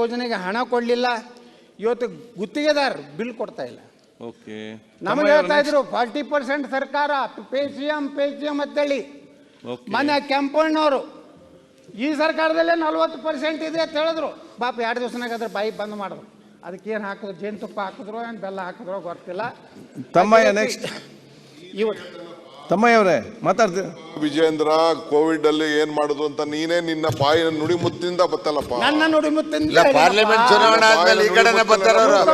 ಯೋಜನೆಗೆ ಹಣ ಕೊಡಲಿಲ್ಲ. ಇವತ್ತು ಗುತ್ತಿಗೆದಾರ ಬಿಲ್ ಕೊಡ್ತಾ ಇಲ್ಲ. ಓಕೆ, ನಮಗೆ ಹೇಳ್ತಾ ಇದ್ರು 40% ಸರ್ಕಾರ ಪೇ ಸಿ ಎಂ ಅಂತೇಳಿ. ಮೊನ್ನೆ ಕೆಂಪಣ್ಣವರು ಈ ಸರ್ಕಾರದಲ್ಲೇ 40% ಇದೆ ಅಂತ ಹೇಳಿದ್ರು. ಪಾಪ 2 ದಿವಸನಾಗ ಅದ್ರ ಬಾಯಿ ಬಂದ್ ಮಾಡಿದ್ರು. ಅದಕ್ಕೇನು ಹಾಕಿದ್ರು, ಜೇನುತುಪ್ಪ ಹಾಕಿದ್ರು ಏನು ಬೆಲ್ಲ ಹಾಕಿದ್ರು ಗೊತ್ತಿಲ್ಲ. ತಮ್ಮಯ್ಯ ನೆಕ್ಸ್ಟ್. ಇವತ್ತು ತಮ್ಮಯ್ಯವರೇ ಮಾತಾಡ್ತೀವಿ. ವಿಜೇಂದ್ರ ಕೋವಿಡ್ ಅಲ್ಲಿ ಏನ್ ಮಾಡುದು ಅಂತ ನೀನೇ ನಿನ್ನ ಬಾಯಿನ ನುಡಿ ಮುತ್ತಿಂದ ಬತ್ತಲ್ಲಪ್ಪ. ನನ್ನ ನುಡಿ ಮುತ್ತಿಂದ ಪಾರ್ಲಿಮೆಂಟ್ ಚುನಾವಣೆ ಆದ್ಮೇಲೆ ಈ ಕಡೆನೆ ಬರ್ತಾರ ಹೇಳೋದಲ್ಲ.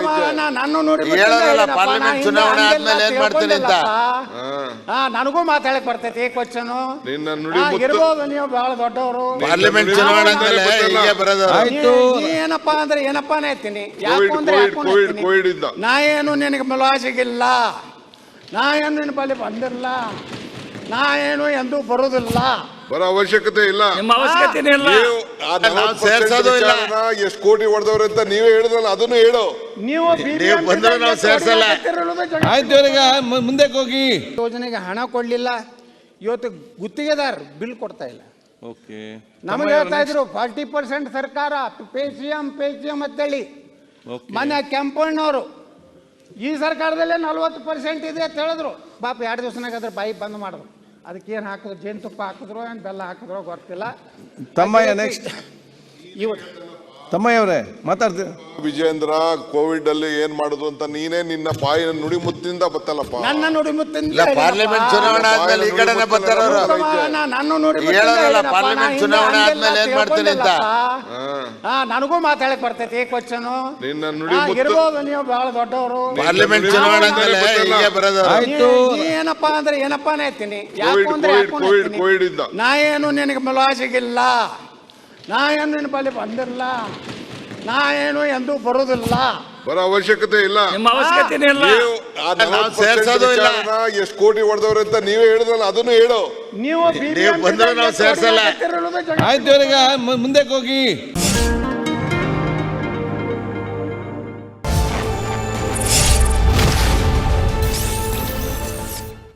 ಪಾರ್ಲಿಮೆಂಟ್ ಚುನಾವಣೆ ಆದ್ಮೇಲೆ ಏನ್ ಮಾಡ್ತೀನಿ ಅಂತ ನನಗೂ ಮಾತಾಡಕ್ ಬರ್ತೈತಿ. ಕ್ವಶನ್ ನಿನ್ನ ನುಡಿ ಇರ್ಬೋದು, ನೀವು ಬಹಳ ದೊಡ್ಡವರು. ಪಾರ್ಲಿಮೆಂಟ್ ಚುನಾವಣೆ ಆದ್ಮೇಲೆ ಹೀಗೆ ಬರೋದು. ಏನಪ್ಪಾ ಅಂದ್ರೆ ಏನಪ್ಪಾನೇ ಹೇಳ್ತೀನಿ. ಯಾಕು ಅಂದ್ರೆ ಕೋವಿಡ್ ಇಂದ ನಾ ಏನು ನಿನಗೆ ಮುಲಾಜಿಗಿಲ್ಲ, ನಾ ಏನು ನಿನ್ನ ಬಳಿ ಬಂದಿಲ್ಲ, ನಾ ಏನು ಎಂದೂ ಬರುದಿಲ್ಲ, ಬರೋ ಅವಶ್ಯಕತೆ ಇಲ್ಲ. ನಿಮ್ಮ ಅವಶ್ಯಕತೆ ಇಲ್ಲ. ಸೇರ್ಸೋದು ಇಲ್ಲ. ಎಷ್ಟು ಕೋಟಿ ಹೊಡೆದವ್ರೆ ಅಂತ ನೀವೇ ಹೇಳಿದ್ರಲ್ಲ, ಅದನ್ನು ಹೇಳು. ನೀವು ಬಂದ್ರೆ ನಾವು ಸೇರ್ಸಲ್ಲ. ಆಯ್ತು, ಇವರಿಗೆ ಮುಂದಕ್ಕೆ ಹೋಗಿ. ಯೋಜನೆಗೆ ಹಣ ಕೊಡಲಿಲ್ಲ. ಇವತ್ತು ಗುತ್ತಿಗೆದಾರ ಬಿಲ್ ಕೊಡ್ತಾ ಇಲ್ಲ. ಓಕೆ, ನಮಗೆ ಹೇಳ್ತಾ ಇದ್ರು 40% ಸರ್ಕಾರ ಪೇ ಸಿ ಎಂ ಅಂತೇಳಿ. ಮೊನ್ನೆ ಕೆಂಪಣ್ಣವರು ಈ ಸರ್ಕಾರದಲ್ಲೇ 40% ಇದೆ ಅಂತ ಹೇಳಿದ್ರು. ಪಾಪ 2 ದಿವಸನಾಗ ಅದ್ರ ಬಾಯಿ ಬಂದ್ ಮಾಡಿದ್ರು. ಅದಕ್ಕೇನು ಹಾಕಿದ್ರು, ಜೇನುತುಪ್ಪ ಹಾಕಿದ್ರು ಏನು ಬೆಲ್ಲ ಹಾಕಿದ್ರು ಗೊತ್ತಿಲ್ಲ. ತಮ್ಮಯ್ಯ ನೆಕ್ಸ್ಟ್. ಇವತ್ತು ತಮ್ಮಯ್ಯವರೇ ಮಾತಾಡ್ತೀವಿ. ವಿಜೇಂದ್ರ ಕೋವಿಡ್ ಅಲ್ಲಿ ಏನ್ ಮಾಡುದು ಅಂತ ನೀನೇ ನಿನ್ನ ಬಾಯಿನ ನುಡಿ ಮುತ್ತಿಂದ ಬತ್ತಲ್ಲಪ್ಪ. ನನ್ನ ನುಡಿ ಮುತ್ತಿಂದ ಪಾರ್ಲಿಮೆಂಟ್ ಚುನಾವಣೆ ಆದ್ಮೇಲೆ ಈ ಕಡೆನೆ ಬರ್ತಾರ ನನ್ನ ನುಡಿ ಹೇಳೋದಲ್ಲ. ಪಾರ್ಲಿಮೆಂಟ್ ಚುನಾವಣೆ ಆದ್ಮೇಲೆ ಏನ್ ಮಾಡ್ತೀನಿ ಅಂತ ನನಗೂ ಮಾತಾಡಕ್ ಬರ್ತೈತಿ. ಕ್ವಶನ್ ನಿನ್ನ ನುಡಿ ಇರ್ಬೋದು, ನೀವು ಬಹಳ ದೊಡ್ಡವರು. ಪಾರ್ಲಿಮೆಂಟ್ ಚುನಾವಣೆ ಆದ್ಮೇಲೆ ಹೀಗೆ ಬರೋದು. ಆಯ್ತು, ಏನಪ್ಪಾ ಅಂದ್ರೆ ಏನಪ್ಪಾನೇ ಹೇಳ್ತೀನಿ. ಯಾಕು ಅಂದ್ರೆ ಕೋವಿಡ್ ಇಂದ ನಾ ಏನು ನಿನಗೆ ಮುಲಾಜಿಗಿಲ್ಲ, ನಾ ಏನು ನಿನ್ನ ಬಳಿ ಬಂದಿಲ್ಲ, ನಾ ಏನು ಎಂದೂ ಬರುದಿಲ್ಲ, ಬರೋ ಅವಶ್ಯಕತೆ ಇಲ್ಲ. ನಿಮ್ಮ ಅವಶ್ಯಕತೆ ಇಲ್ಲ. ಸೇರ್ಸೋದು ಇಲ್ಲ. ಎಷ್ಟು ಕೋಟಿ ಹೊಡೆದವ್ರೆ ಅಂತ ನೀವೇ ಹೇಳಿದ್ರಲ್ಲ, ಅದನ್ನು ಹೇಳು. ನೀವು ಬಂದ್ರೆ ನಾವು ಸೇರ್ಸಲ್ಲ. ಆಯ್ತು, ಇವರಿಗೆ ಮುಂದಕ್ಕೆ ಹೋಗಿ.